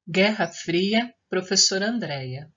Guerra Fria, professora Andreia.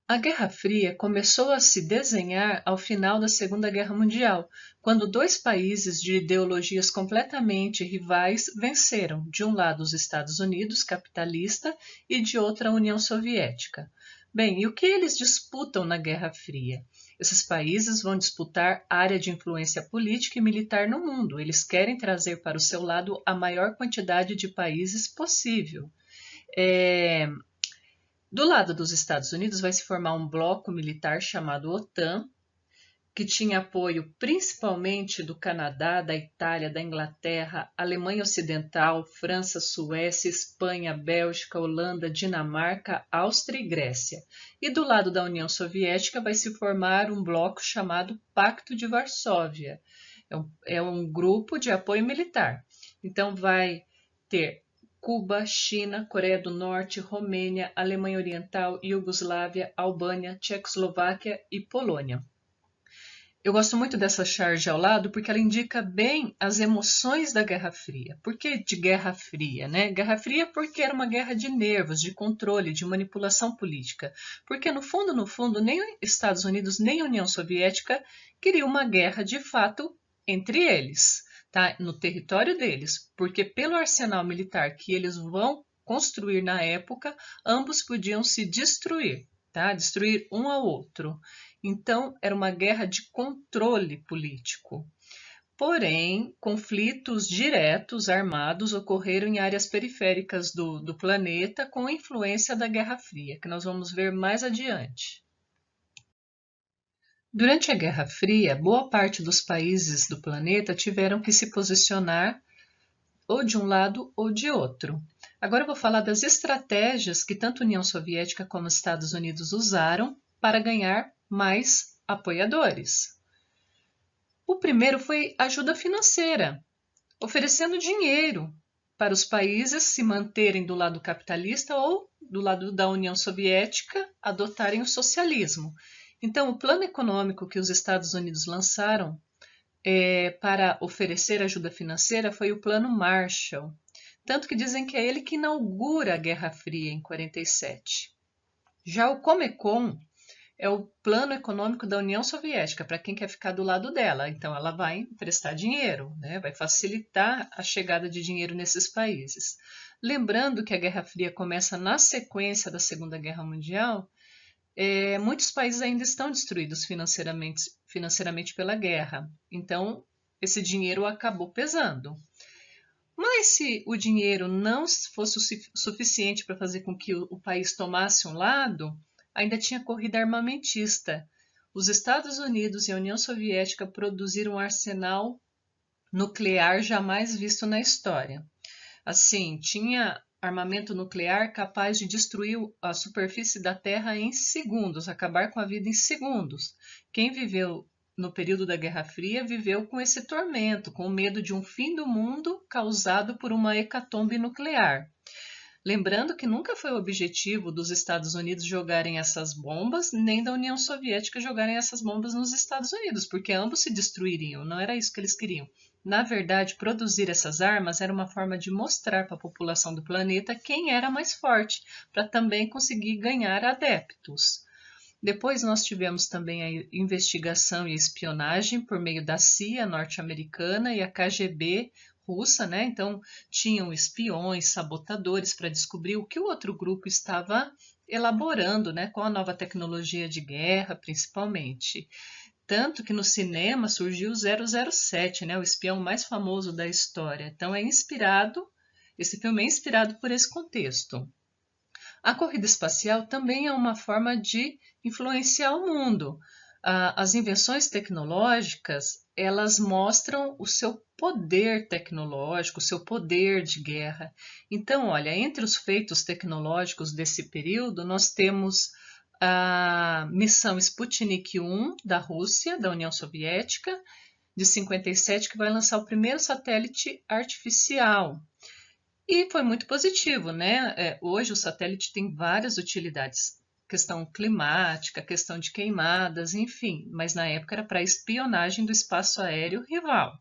A Guerra Fria começou a se desenhar ao final da Segunda Guerra Mundial, quando dois países de ideologias completamente rivais venceram, de um lado os Estados Unidos, capitalista, e de outra a União Soviética. Bem, e o que eles disputam na Guerra Fria? Esses países vão disputar área de influência política e militar no mundo. Eles querem trazer para o seu lado a maior quantidade de países possível. É, Do lado dos Estados Unidos vai se formar um bloco militar chamado OTAN, que tinha apoio principalmente do Canadá, da Itália, da Inglaterra, Alemanha Ocidental, França, Suécia, Espanha, Bélgica, Holanda, Dinamarca, Áustria e Grécia. E do lado da União Soviética vai se formar um bloco chamado Pacto de Varsóvia. É um grupo de apoio militar. Então vai ter Cuba, China, Coreia do Norte, Romênia, Alemanha Oriental, Iugoslávia, Albânia, Tchecoslováquia e Polônia. Eu gosto muito dessa charge ao lado porque ela indica bem as emoções da Guerra Fria. Por que de Guerra Fria, né? Guerra Fria porque era uma guerra de nervos, de controle, de manipulação política. Porque no fundo, nem os Estados Unidos nem a União Soviética queriam uma guerra de fato entre eles, tá? No território deles, porque pelo arsenal militar que eles vão construir na época, ambos podiam se destruir, tá? Destruir um ao outro. Então, era uma guerra de controle político. Porém, conflitos diretos armados ocorreram em áreas periféricas do planeta com influência da Guerra Fria, que nós vamos ver mais adiante. Durante a Guerra Fria, boa parte dos países do planeta tiveram que se posicionar ou de um lado ou de outro. Agora eu vou falar das estratégias que tanto a União Soviética como os Estados Unidos usaram para ganhar mais apoiadores. O primeiro foi ajuda financeira, oferecendo dinheiro para os países se manterem do lado capitalista ou do lado da União Soviética adotarem o socialismo. Então, o plano econômico que os Estados Unidos lançaram para oferecer ajuda financeira foi o Plano Marshall, tanto que dizem que é ele que inaugura a Guerra Fria em 1947. Já o Comecon é o plano econômico da União Soviética, para quem quer ficar do lado dela. Então, ela vai emprestar dinheiro, né? Vai facilitar a chegada de dinheiro nesses países. Lembrando que a Guerra Fria começa na sequência da Segunda Guerra Mundial, muitos países ainda estão destruídos financeiramente pela guerra. Então, esse dinheiro acabou pesando. Mas se o dinheiro não fosse o suficiente para fazer com que o país tomasse um lado, ainda tinha corrida armamentista. Os Estados Unidos e a União Soviética produziram um arsenal nuclear jamais visto na história. Assim, tinha armamento nuclear capaz de destruir a superfície da Terra em segundos, acabar com a vida em segundos. Quem viveu no período da Guerra Fria viveu com esse tormento, com o medo de um fim do mundo causado por uma hecatombe nuclear. Lembrando que nunca foi o objetivo dos Estados Unidos jogarem essas bombas, nem da União Soviética jogarem essas bombas nos Estados Unidos, porque ambos se destruiriam, não era isso que eles queriam. Na verdade, produzir essas armas era uma forma de mostrar para a população do planeta quem era mais forte, para também conseguir ganhar adeptos. Depois nós tivemos também a investigação e espionagem por meio da CIA norte-americana e a KGB russa, né? Então tinham espiões, sabotadores para descobrir o que o outro grupo estava elaborando, né? Com a nova tecnologia de guerra, principalmente. Tanto que no cinema surgiu o 007, né? O espião mais famoso da história. Então esse filme é inspirado por esse contexto. A corrida espacial também é uma forma de influenciar o mundo. As invenções tecnológicas, elas mostram o seu poder tecnológico, o seu poder de guerra. Então, olha, entre os feitos tecnológicos desse período, nós temos a missão Sputnik 1 da Rússia, da União Soviética, de 57, que vai lançar o primeiro satélite artificial. E foi muito positivo, né? Hoje o satélite tem várias utilidades, questão climática, questão de queimadas, enfim, mas na época era para espionagem do espaço aéreo rival.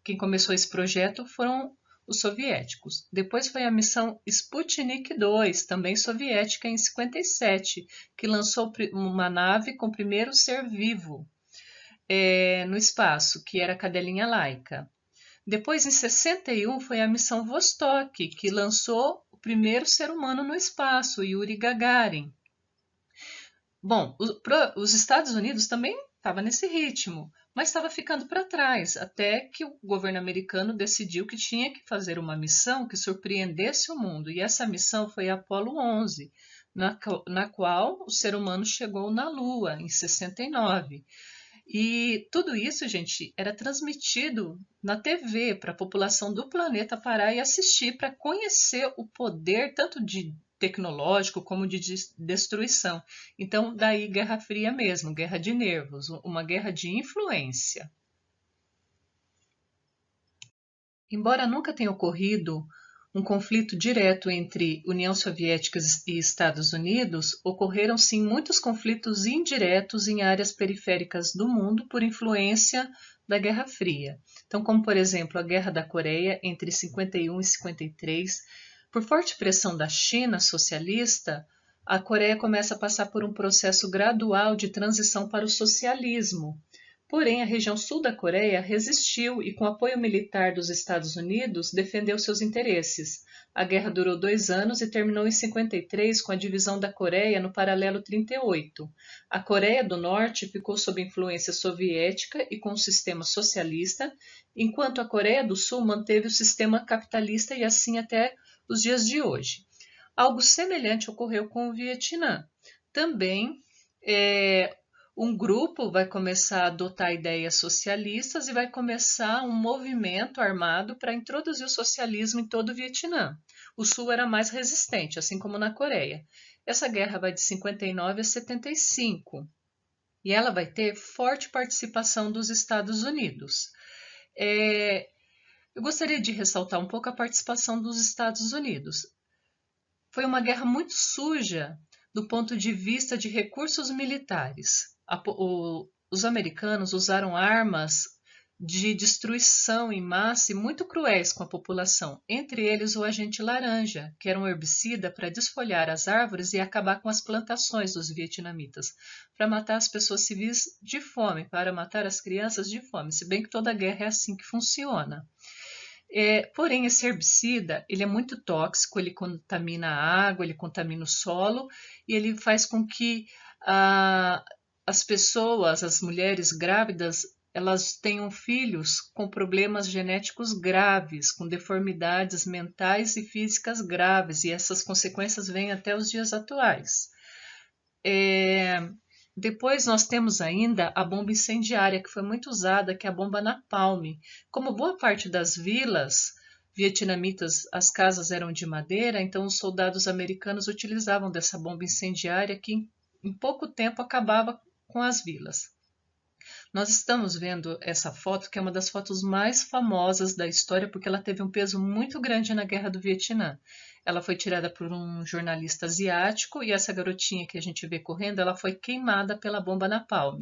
Quem começou esse projeto foram os soviéticos. Depois foi a missão Sputnik 2, também soviética, em 57, que lançou uma nave com o primeiro ser vivo no espaço, que era a cadelinha Laika. Depois, em 61, foi a missão Vostok, que lançou o primeiro ser humano no espaço, Yuri Gagarin. Bom, os Estados Unidos também estava nesse ritmo, mas estava ficando para trás, até que o governo americano decidiu que tinha que fazer uma missão que surpreendesse o mundo, e essa missão foi a Apollo 11, na qual o ser humano chegou na Lua, em 69. E tudo isso, gente, era transmitido na TV para a população do planeta parar e assistir para conhecer o poder tanto de tecnológico como de destruição. Então, daí Guerra Fria mesmo, guerra de nervos, uma guerra de influência. Embora nunca tenha ocorrido um conflito direto entre União Soviética e Estados Unidos, ocorreram sim muitos conflitos indiretos em áreas periféricas do mundo por influência da Guerra Fria. Então, como por exemplo a Guerra da Coreia entre 51 e 53, por forte pressão da China socialista, a Coreia começa a passar por um processo gradual de transição para o socialismo. Porém, a região sul da Coreia resistiu e, com apoio militar dos Estados Unidos, defendeu seus interesses. A guerra durou 2 anos e terminou em 53 com a divisão da Coreia no paralelo 38. A Coreia do Norte ficou sob influência soviética e com o sistema socialista, enquanto a Coreia do Sul manteve o sistema capitalista e assim até os dias de hoje. Algo semelhante ocorreu com o Vietnã. Também um grupo vai começar a adotar ideias socialistas e vai começar um movimento armado para introduzir o socialismo em todo o Vietnã. O Sul era mais resistente, assim como na Coreia. Essa guerra vai de 59 a 75 e ela vai ter forte participação dos Estados Unidos. Eu gostaria de ressaltar um pouco a participação dos Estados Unidos. Foi uma guerra muito suja do ponto de vista de recursos militares. Os americanos usaram armas de destruição em massa e muito cruéis com a população, entre eles o agente laranja, que era um herbicida para desfolhar as árvores e acabar com as plantações dos vietnamitas, para matar as pessoas civis de fome, para matar as crianças de fome, se bem que toda guerra é assim que funciona. Porém, esse herbicida ele é muito tóxico, ele contamina a água, ele contamina o solo e ele faz com que as pessoas, as mulheres grávidas, elas tenham filhos com problemas genéticos graves, com deformidades mentais e físicas graves, e essas consequências vêm até os dias atuais. Depois nós temos ainda a bomba incendiária, que foi muito usada, que é a bomba napalm. Como boa parte das vilas vietnamitas, as casas eram de madeira, então os soldados americanos utilizavam dessa bomba incendiária que em pouco tempo acabava com as vilas. Nós estamos vendo essa foto, que é uma das fotos mais famosas da história, porque ela teve um peso muito grande na Guerra do Vietnã. Ela foi tirada por um jornalista asiático e essa garotinha que a gente vê correndo, ela foi queimada pela bomba napalm.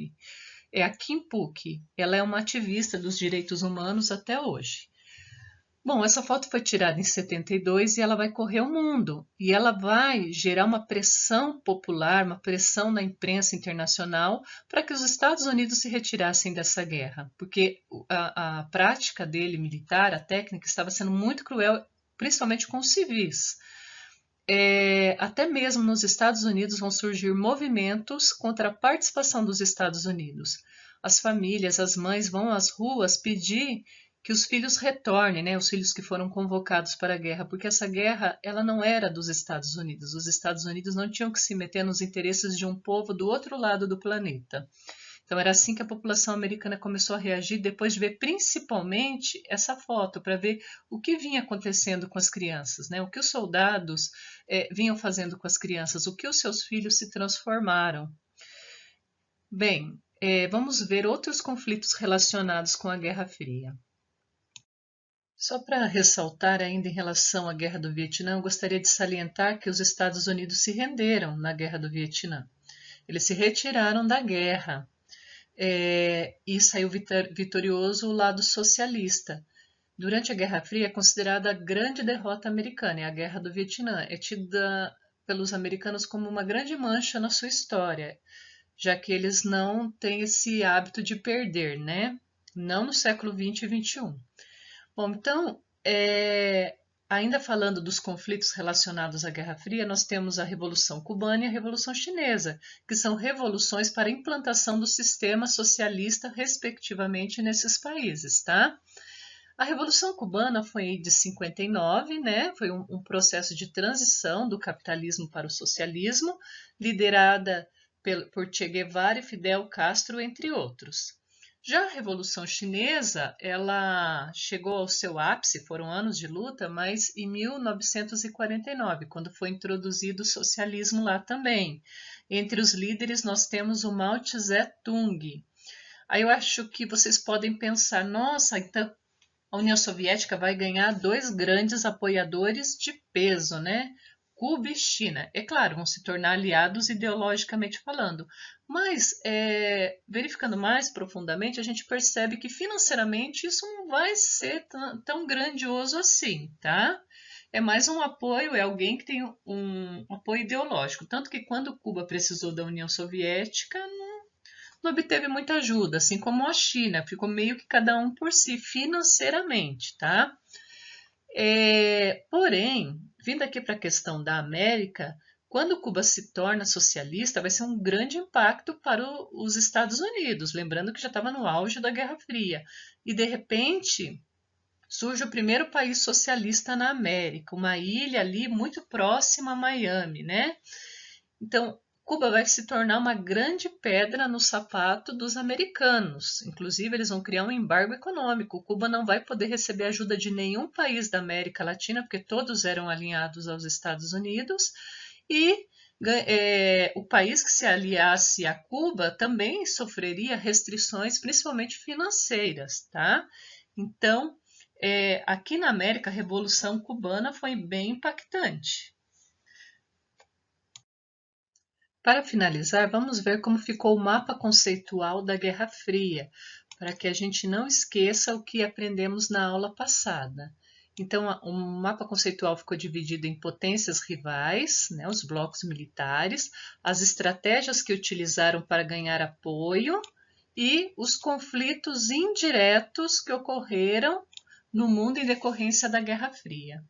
É a Kim Phuc. Ela é uma ativista dos direitos humanos até hoje. Bom, essa foto foi tirada em 72 e ela vai correr o mundo. E ela vai gerar uma pressão popular, uma pressão na imprensa internacional para que os Estados Unidos se retirassem dessa guerra. Porque a prática dele militar, a técnica, estava sendo muito cruel, principalmente com os civis. Até mesmo nos Estados Unidos vão surgir movimentos contra a participação dos Estados Unidos. As famílias, as mães vão às ruas pedir que os filhos retornem, né, os filhos que foram convocados para a guerra, porque essa guerra ela não era dos Estados Unidos. Os Estados Unidos não tinham que se meter nos interesses de um povo do outro lado do planeta. Então era assim que a população americana começou a reagir, depois de ver principalmente essa foto, para ver o que vinha acontecendo com as crianças, né? O que os soldados vinham fazendo com as crianças, o que os seus filhos se transformaram. Bem, vamos ver outros conflitos relacionados com a Guerra Fria. Só para ressaltar ainda em relação à Guerra do Vietnã, eu gostaria de salientar que os Estados Unidos se renderam na Guerra do Vietnã. Eles se retiraram da guerra e saiu vitorioso o lado socialista. Durante a Guerra Fria é considerada a grande derrota americana, é a Guerra do Vietnã. É tida pelos americanos como uma grande mancha na sua história, já que eles não têm esse hábito de perder, né? Não no século XX e XXI. Bom, então, ainda falando dos conflitos relacionados à Guerra Fria, nós temos a Revolução Cubana e a Revolução Chinesa, que são revoluções para a implantação do sistema socialista, respectivamente, nesses países, tá? A Revolução Cubana foi de 59, né? Foi um processo de transição do capitalismo para o socialismo, liderada por Che Guevara e Fidel Castro, entre outros. Já a Revolução Chinesa, ela chegou ao seu ápice, foram anos de luta, mas em 1949, quando foi introduzido o socialismo lá também. Entre os líderes nós temos o Mao Tse-tung. Aí eu acho que vocês podem pensar, nossa, então a União Soviética vai ganhar dois grandes apoiadores de peso, né? Cuba e China. É claro, vão se tornar aliados ideologicamente falando, mas verificando mais profundamente, a gente percebe que financeiramente isso não vai ser tão grandioso assim, tá? É mais um apoio, é alguém que tem um apoio ideológico. Tanto que quando Cuba precisou da União Soviética, não obteve muita ajuda, assim como a China, ficou meio que cada um por si financeiramente, tá? Porém, vindo aqui para a questão da América, quando Cuba se torna socialista, vai ser um grande impacto para os Estados Unidos, lembrando que já estava no auge da Guerra Fria. E de repente surge o primeiro país socialista na América, uma ilha ali muito próxima a Miami, né? Então, Cuba vai se tornar uma grande pedra no sapato dos americanos. Inclusive, eles vão criar um embargo econômico. Cuba não vai poder receber ajuda de nenhum país da América Latina, porque todos eram alinhados aos Estados Unidos. E o país que se aliasse a Cuba também sofreria restrições, principalmente financeiras, tá? Então, aqui na América, a Revolução Cubana foi bem impactante. Para finalizar, vamos ver como ficou o mapa conceitual da Guerra Fria, para que a gente não esqueça o que aprendemos na aula passada. Então, o mapa conceitual ficou dividido em potências rivais, né, os blocos militares, as estratégias que utilizaram para ganhar apoio e os conflitos indiretos que ocorreram no mundo em decorrência da Guerra Fria.